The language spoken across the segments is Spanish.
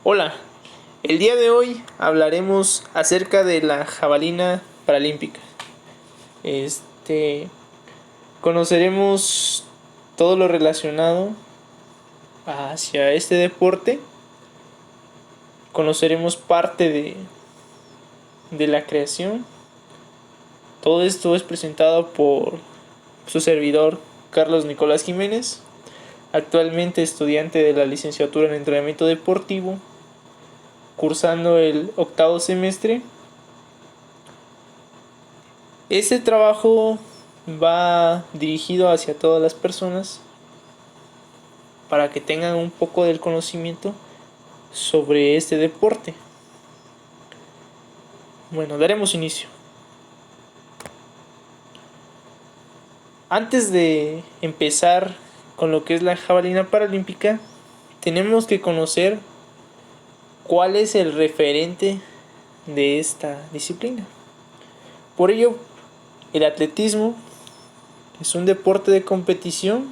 Hola, el día de hoy hablaremos acerca de la jabalina paralímpica. Conoceremos todo lo relacionado hacia este deporte. Conoceremos parte de la creación. Todo esto es presentado por su servidor Carlos Nicolás Jiménez, actualmente estudiante de la licenciatura en entrenamiento deportivo, cursando el 8º semestre. Este trabajo va dirigido hacia todas las personas para que tengan un poco del conocimiento sobre este deporte. Bueno, daremos inicio. Antes de empezar con lo que es la jabalina paralímpica, tenemos que conocer cuál es el referente de esta disciplina. Por ello, el atletismo es un deporte de competición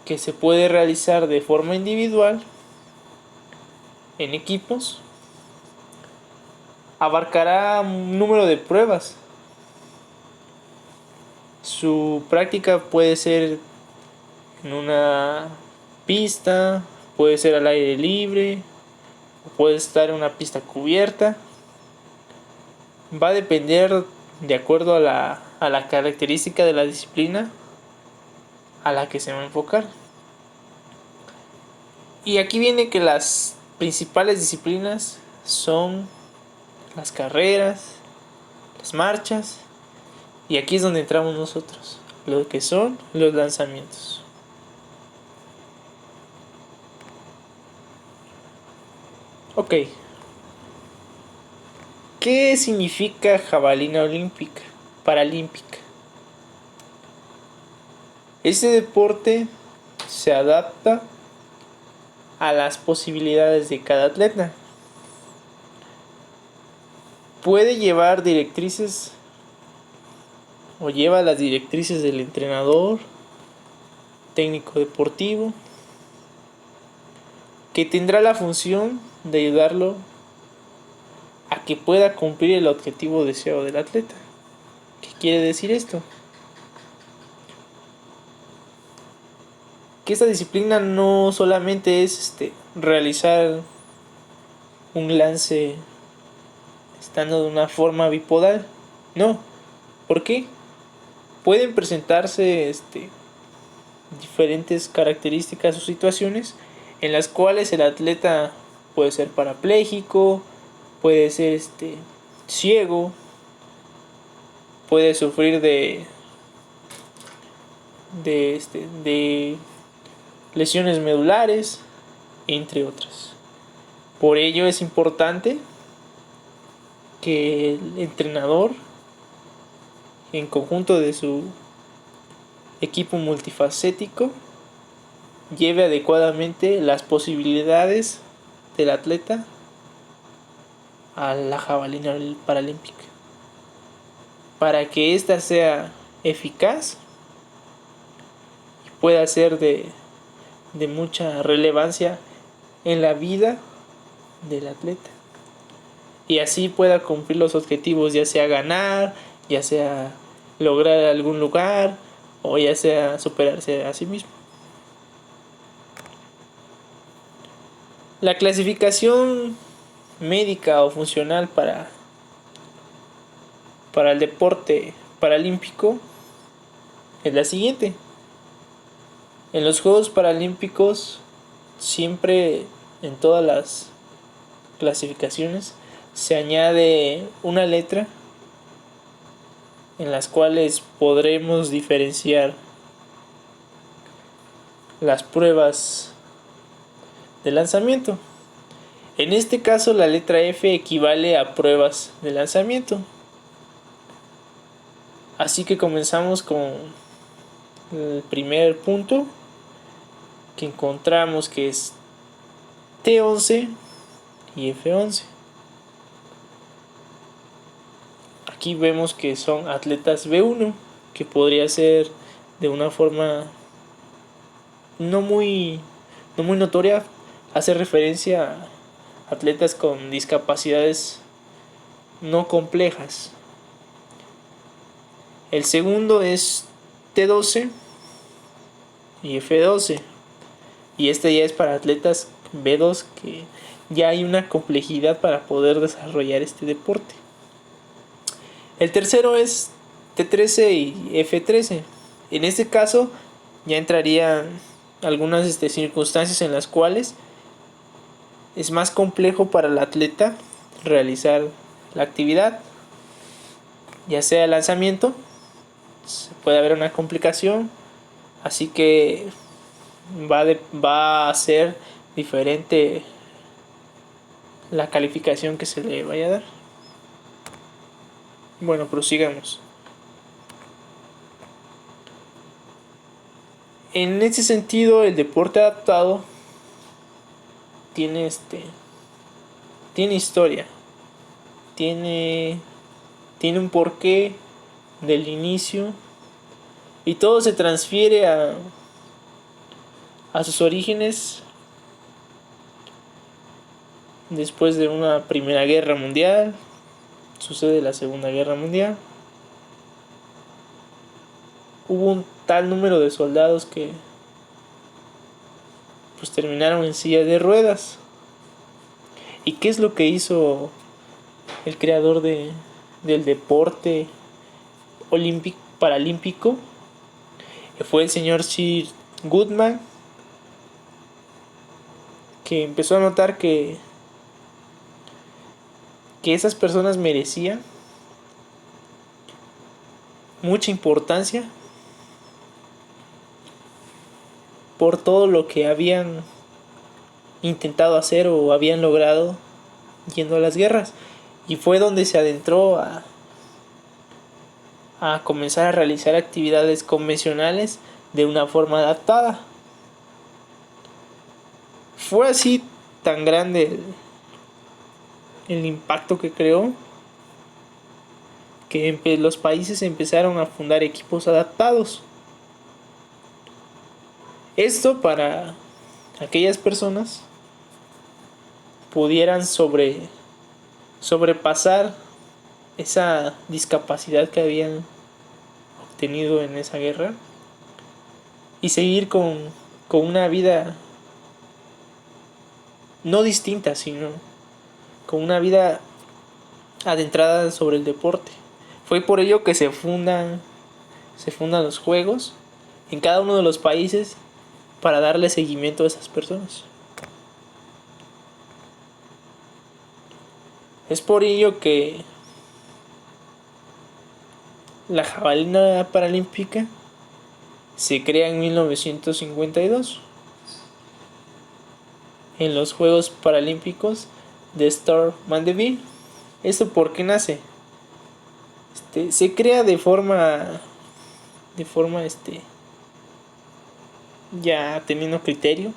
que se puede realizar de forma individual, en equipos. Abarcará un número de pruebas. Su práctica puede ser en una pista, puede ser al aire libre, puede estar en una pista cubierta. Va a depender de acuerdo a la característica de la disciplina a la que se va a enfocar. Y aquí viene que las principales disciplinas son las carreras, las marchas, y aquí es donde entramos nosotros, lo que son los lanzamientos. Ok, ¿qué significa jabalina olímpica, paralímpica? Este deporte se adapta a las posibilidades de cada atleta. Puede llevar directrices o lleva las directrices del entrenador, técnico deportivo, que tendrá la función de ayudarlo a que pueda cumplir el objetivo deseado del atleta. ¿Qué quiere decir esto? Que esta disciplina no solamente es realizar un lance estando de una forma bipodal. No. ¿Por qué? Pueden presentarse diferentes características o situaciones en las cuales el atleta puede ser parapléjico, puede ser ciego, puede sufrir de lesiones medulares, entre otras. Por ello es importante que el entrenador, en conjunto de su equipo multifacético, lleve adecuadamente las posibilidades del atleta a la jabalina paralímpica, para que ésta sea eficaz y pueda ser de mucha relevancia en la vida del atleta, y así pueda cumplir los objetivos, ya sea ganar, ya sea lograr algún lugar, o ya sea superarse a sí mismo. La clasificación médica o funcional para el deporte paralímpico es la siguiente. En los Juegos Paralímpicos, siempre en todas las clasificaciones se añade una letra en las cuales podremos diferenciar las pruebas de lanzamiento. En este caso, la letra F equivale a pruebas de lanzamiento. Así que comenzamos con el primer punto, que encontramos que es T11 y F11. Aquí vemos que son atletas B1, que podría ser de una forma no muy notoria, hace referencia a atletas con discapacidades no complejas. El segundo es T12 y F12. Y este ya es para atletas B2, que ya hay una complejidad para poder desarrollar este deporte. El tercero es T13 y F13. En este caso ya entrarían algunas circunstancias en las cuales es más complejo para el atleta realizar la actividad, ya sea el lanzamiento, puede haber una complicación, así que va a ser diferente la calificación que se le vaya a dar. Bueno, prosigamos. En ese sentido, el deporte adaptado tiene historia, tiene un porqué del inicio, y todo se transfiere a sus orígenes después de una Primera Guerra Mundial. Sucede la Segunda Guerra Mundial. Hubo un tal número de soldados que pues terminaron en silla de ruedas. ¿Y qué es lo que hizo el creador del deporte paralímpico? Fue el señor Sir Goodman, que empezó a notar que esas personas merecían mucha importancia por todo lo que habían intentado hacer o habían logrado yendo a las guerras. Y fue donde se adentró a comenzar a realizar actividades convencionales de una forma adaptada. Fue así tan grande el impacto que creó, que los países empezaron a fundar equipos adaptados. Esto para aquellas personas pudieran sobrepasar esa discapacidad que habían obtenido en esa guerra y seguir con una vida no distinta, sino con una vida adentrada sobre el deporte. Fue por ello que se fundan los juegos en cada uno de los países para darle seguimiento a esas personas. Es por ello que la jabalina paralímpica se crea en 1952 en los Juegos Paralímpicos de Stade Mandeville. ¿Esto por qué nace? Se crea de forma ya teniendo criterio,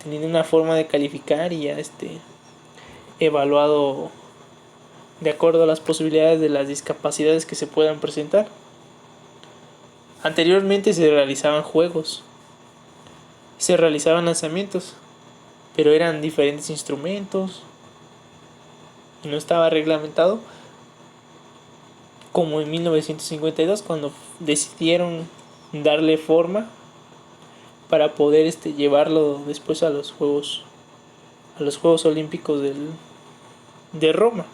teniendo una forma de calificar y ya evaluado de acuerdo a las posibilidades de las discapacidades que se puedan presentar. Anteriormente se realizaban juegos, se realizaban lanzamientos, pero eran diferentes instrumentos y no estaba reglamentado como en 1952, cuando decidieron darle forma para poder llevarlo después a los Juegos Olímpicos de Roma.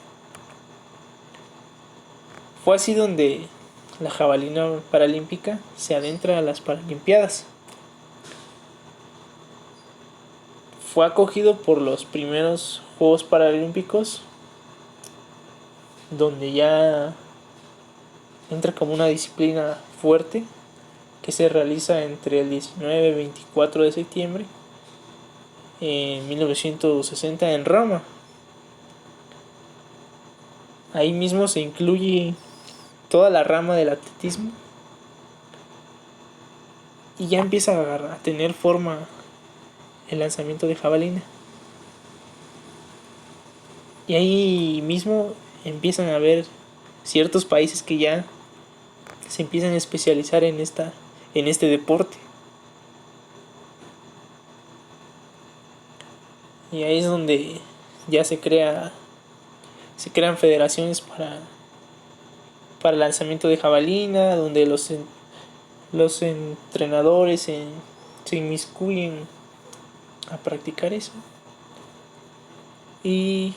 Fue así donde la jabalina paralímpica se adentra a las Paralimpiadas. Fue acogido por los primeros Juegos Paralímpicos, donde ya entra como una disciplina fuerte que se realiza entre el 19 y 24 de septiembre en 1960 en Roma. Ahí mismo se incluye toda la rama del atletismo y ya empieza a tener forma el lanzamiento de jabalina. Y ahí mismo empiezan a haber ciertos países que ya se empiezan a especializar en este deporte. Y ahí es donde ya se crean federaciones para el lanzamiento de jabalina, donde los entrenadores se inmiscuyen a practicar eso. Y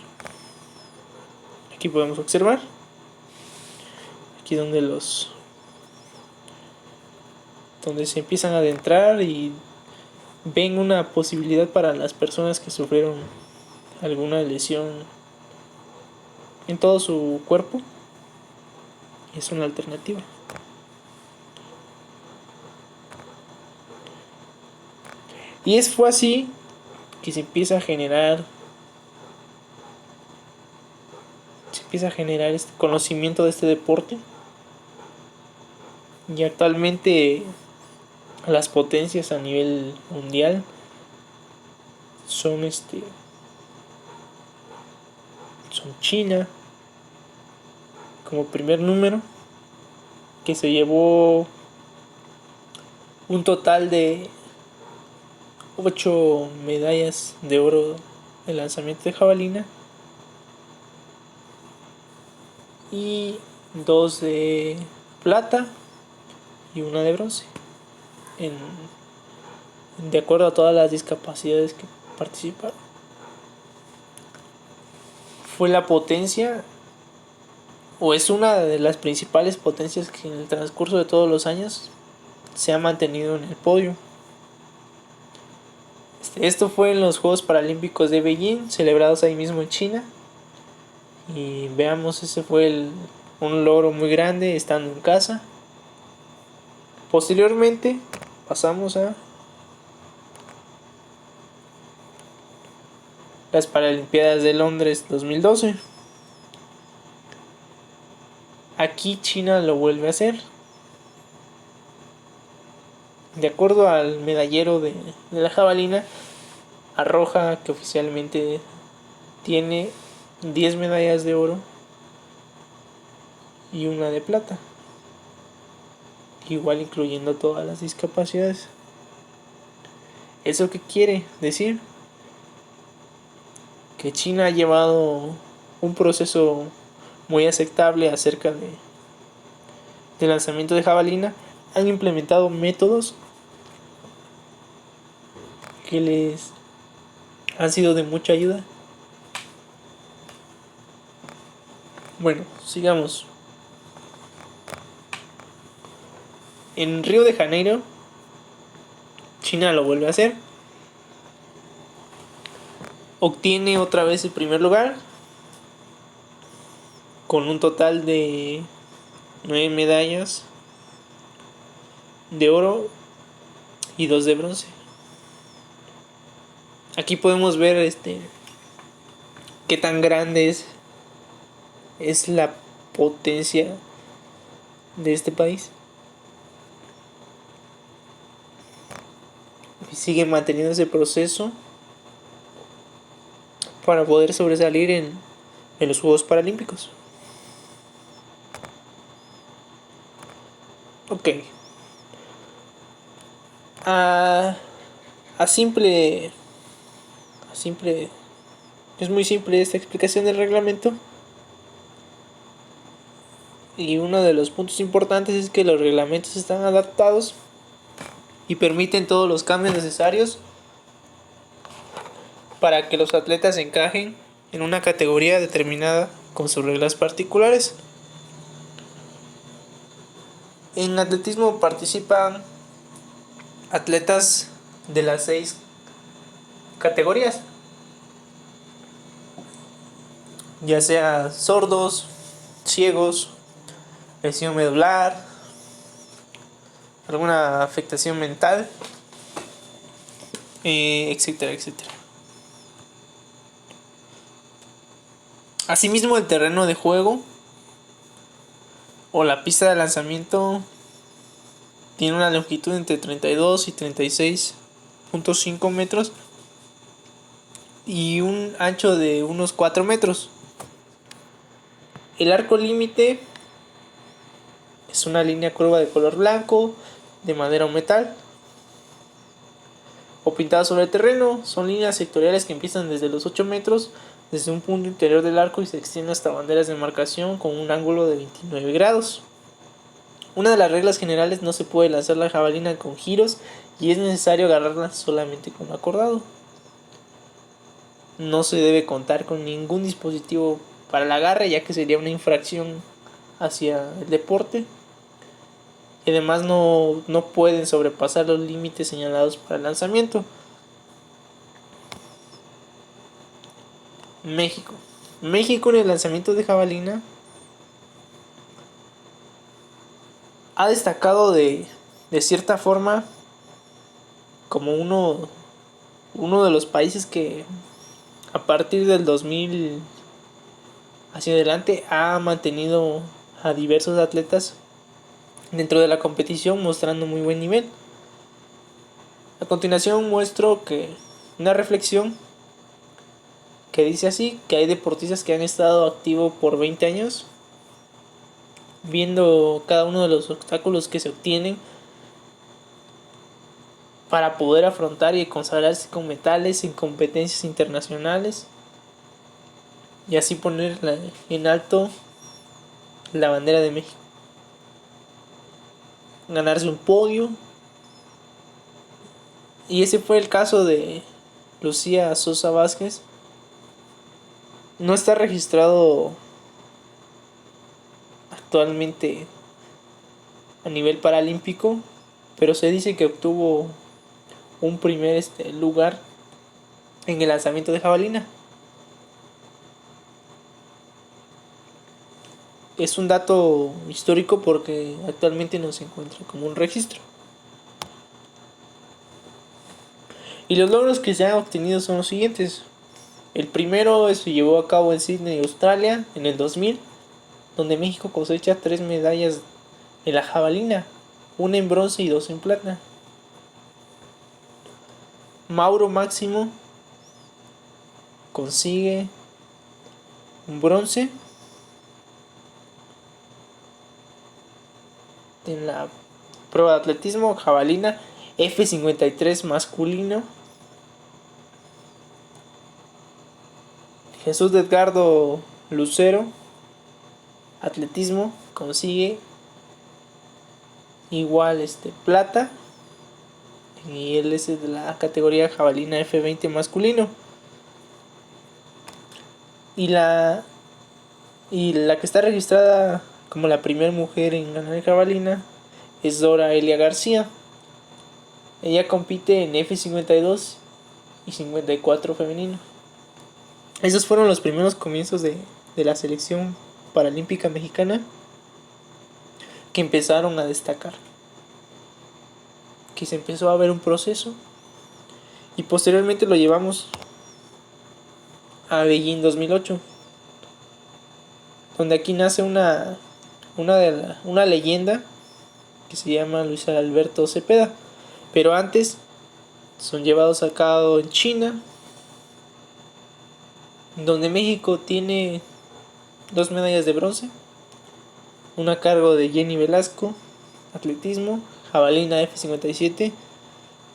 aquí podemos observar, aquí donde se empiezan a adentrar y ven una posibilidad para las personas que sufrieron alguna lesión en todo su cuerpo. Es una alternativa. Y fue así que se empieza a generar este conocimiento de este deporte. Y actualmente las potencias a nivel mundial son China como primer número, que se llevó un total de 8 medallas de oro en lanzamiento de jabalina y 2 de plata y 1 de bronce, de acuerdo a todas las discapacidades que participaron. Fue la potencia, o es una de las principales potencias que en el transcurso de todos los años se ha mantenido en el podio. Esto fue en los Juegos Paralímpicos de Beijing, celebrados ahí mismo en China. Y veamos, ese fue un logro muy grande estando en casa. Posteriormente pasamos a las Paralimpiadas de Londres 2012. Aquí China lo vuelve a hacer. De acuerdo al medallero de la jabalina, arroja que oficialmente tiene 10 medallas de oro y 1 de plata, igual incluyendo todas las discapacidades. ¿Eso qué quiere decir? Que China ha llevado un proceso muy aceptable acerca de lanzamiento de jabalina. Han implementado métodos que les han sido de mucha ayuda. Bueno, sigamos. En Río de Janeiro, China lo vuelve a hacer. Obtiene otra vez el primer lugar con un total de 9 medallas de oro y 2 de bronce. Aquí podemos ver qué tan grande es la potencia de este país. Y sigue manteniendo ese proceso para poder sobresalir en los Juegos Paralímpicos. Ok. Es muy simple esta explicación del reglamento. Y uno de los puntos importantes es que los reglamentos están adaptados y permiten todos los cambios necesarios para que los atletas encajen en una categoría determinada con sus reglas particulares. En atletismo participan atletas de las 6 categorías, ya sea sordos, ciegos, lesión medular, alguna afectación mental, etcétera, etcétera. Asimismo, el terreno de juego o la pista de lanzamiento tiene una longitud entre 32 y 36.5 metros y un ancho de unos 4 metros. El arco límite es una línea curva de color blanco, de madera o metal. o pintadas sobre el terreno. Son líneas sectoriales que empiezan desde los 8 metros, desde un punto interior del arco y se extienden hasta banderas de marcación con un ángulo de 29 grados. Una de las reglas generales: no se puede lanzar la jabalina con giros y es necesario agarrarla solamente con acordado. No se debe contar con ningún dispositivo para el agarre, ya que sería una infracción hacia el deporte. Y además no pueden sobrepasar los límites señalados para el lanzamiento. México. México en el lanzamiento de jabalina ha destacado de cierta forma como uno de los países que a partir del 2000 hacia adelante ha mantenido a diversos atletas dentro de la competición mostrando muy buen nivel. A continuación muestro que una reflexión que dice así: que hay deportistas que han estado activos por 20 años viendo cada uno de los obstáculos que se obtienen para poder afrontar y consagrarse con metales en competencias internacionales y así poner en alto la bandera de México, ganarse un podio. Y ese fue el caso de Lucía Sosa Vázquez. No está registrado actualmente a nivel paralímpico, pero se dice que obtuvo un primer lugar en el lanzamiento de jabalina. Es un dato histórico porque actualmente no se encuentra como un registro. Y los logros que se han obtenido son los siguientes. El primero se llevó a cabo en Sydney, Australia, en el 2000, donde México cosecha 3 medallas en la jabalina, una en bronce y 2 en plata. Mauro Máximo consigue un bronce en la prueba de atletismo jabalina F53 masculino. Jesús de Edgardo Lucero, atletismo, consigue igual plata, y él es de la categoría jabalina F20 masculino. Y la que está registrada como la primera mujer en ganar jabalina es Dora Elia García. Ella compite en F52 y 54 femenino. Esos fueron los primeros comienzos de la selección paralímpica mexicana, que empezaron a destacar, que se empezó a ver un proceso y posteriormente lo llevamos a Beijing 2008, donde aquí nace una leyenda que se llama Luis Alberto Cepeda. Pero antes son llevados a cabo en China, donde México tiene 2 medallas de bronce, una a cargo de Jenny Velasco, atletismo, jabalina F57,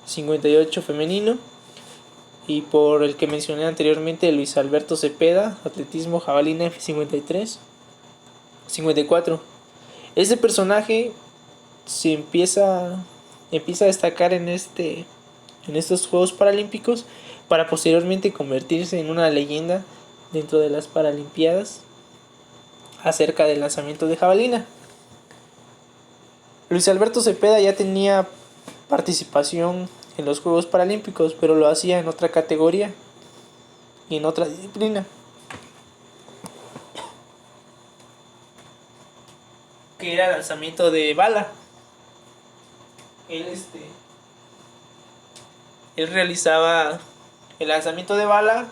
58 femenino, y por el que mencioné anteriormente, Luis Alberto Cepeda, atletismo, jabalina F53, 54. Este personaje se empieza a destacar en estos Juegos Paralímpicos para posteriormente convertirse en una leyenda dentro de las Paralimpiadas acerca del lanzamiento de jabalina. Luis Alberto Cepeda ya tenía participación en los Juegos Paralímpicos, pero lo hacía en otra categoría y en otra disciplina, que era lanzamiento de bala. Él realizaba el lanzamiento de bala.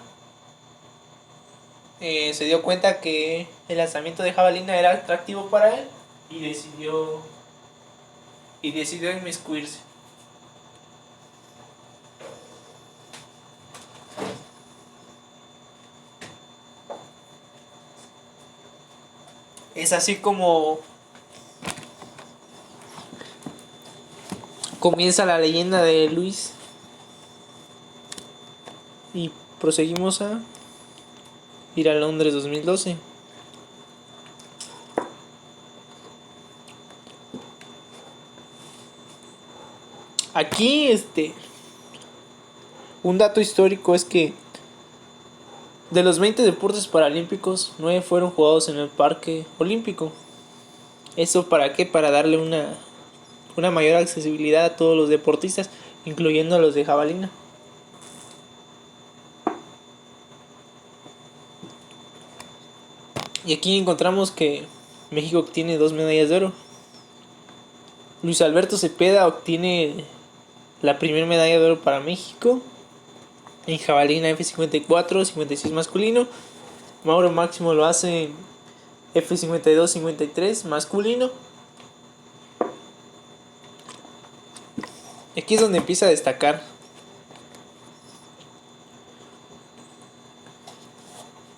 Se dio cuenta que el lanzamiento de jabalina era atractivo para él y decidió inmiscuirse. Es así como comienza la leyenda de Luis y proseguimos a ir a Londres 2012. Aquí un dato histórico es que de los 20 deportes paralímpicos, 9 fueron jugados en el Parque Olímpico. ¿Eso para qué? Para darle una mayor accesibilidad a todos los deportistas, incluyendo a los de jabalina. Y aquí encontramos que México obtiene 2 medallas de oro. Luis Alberto Cepeda obtiene la primera medalla de oro para México en jabalina F54, 56 masculino. Mauro Máximo lo hace en F52, 53 masculino. Aquí es donde empieza a destacar.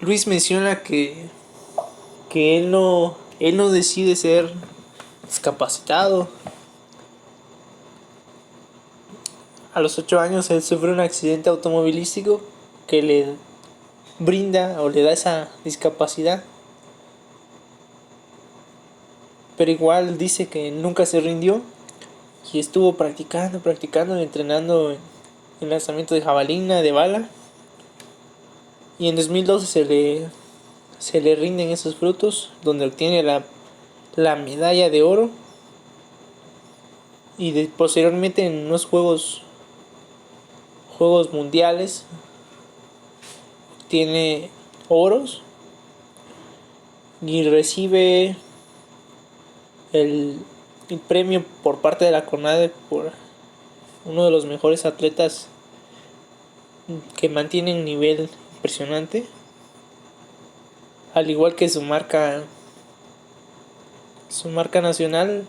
Luis menciona que él no decide ser discapacitado. A los 8 años él sufre un accidente automovilístico que le brinda o le da esa discapacidad. Pero igual dice que nunca se rindió y estuvo practicando, entrenando en lanzamiento de jabalina, de bala. Y en 2012 se le rinden esos frutos, donde obtiene la medalla de oro. Y posteriormente en unos juegos mundiales tiene oros y recibe el premio por parte de la CONADE por uno de los mejores atletas que mantiene un nivel impresionante, al igual que su marca nacional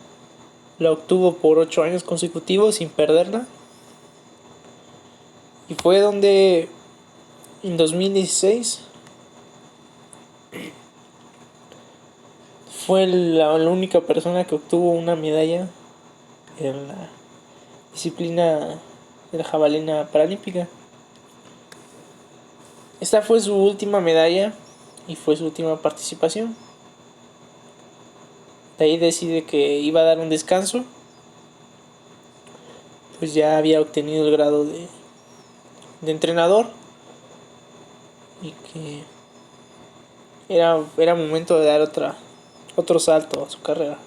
la obtuvo por 8 años consecutivos sin perderla. Y fue donde en 2016 fue la única persona que obtuvo una medalla en la disciplina de la jabalina paralímpica. Esta fue su última medalla y fue su última participación. De ahí decide que iba a dar un descanso, pues ya había obtenido el grado de entrenador y que era momento de dar otro salto a su carrera.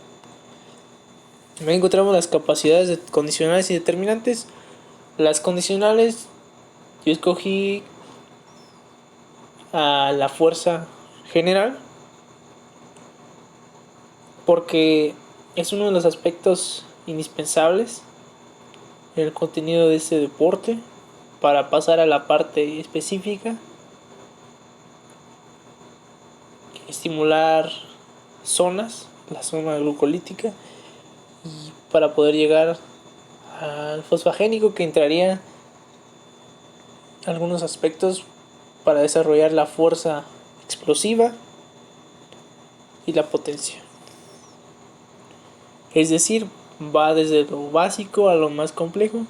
También encontramos las capacidades condicionales y determinantes. Las condicionales, yo escogí a la fuerza general porque es uno de los aspectos indispensables en el contenido de este deporte. Para pasar a la parte específica, estimular zonas, la zona glucolítica, y para poder llegar al fosfagénico, que entraría algunos aspectos para desarrollar la fuerza explosiva y la potencia. Es decir, va desde lo básico a lo más complejo,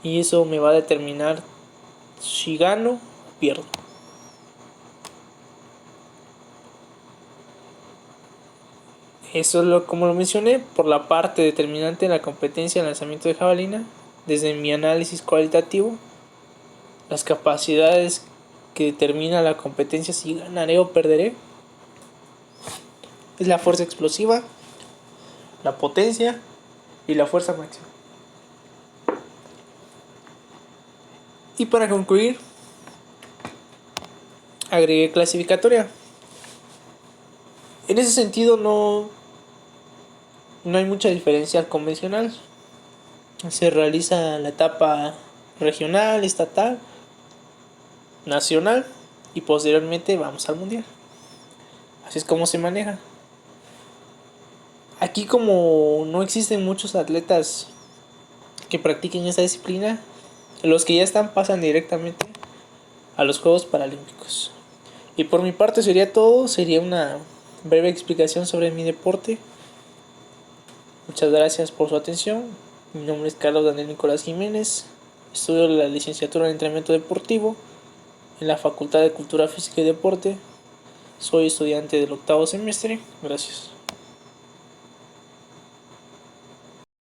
y eso me va a determinar si gano o pierdo. Eso es como lo mencioné, por la parte determinante de la competencia de lanzamiento de jabalina. Desde mi análisis cualitativo, las capacidades que determina la competencia si ganaré o perderé es la fuerza explosiva, la potencia y la fuerza máxima. Y para concluir, agregué clasificatoria. En ese sentido no hay mucha diferencia al convencional. Se realiza la etapa regional, estatal, nacional y posteriormente vamos al mundial. Así es como se maneja. Aquí, como no existen muchos atletas que practiquen esta disciplina, los que ya están pasan directamente a los Juegos Paralímpicos. Y por mi parte sería todo. Sería una breve explicación sobre mi deporte. Muchas gracias por su atención. Mi nombre es Carlos Daniel Nicolás Jiménez. Estudio la licenciatura en entrenamiento deportivo en la Facultad de Cultura Física y Deporte. Soy estudiante del octavo semestre. Gracias.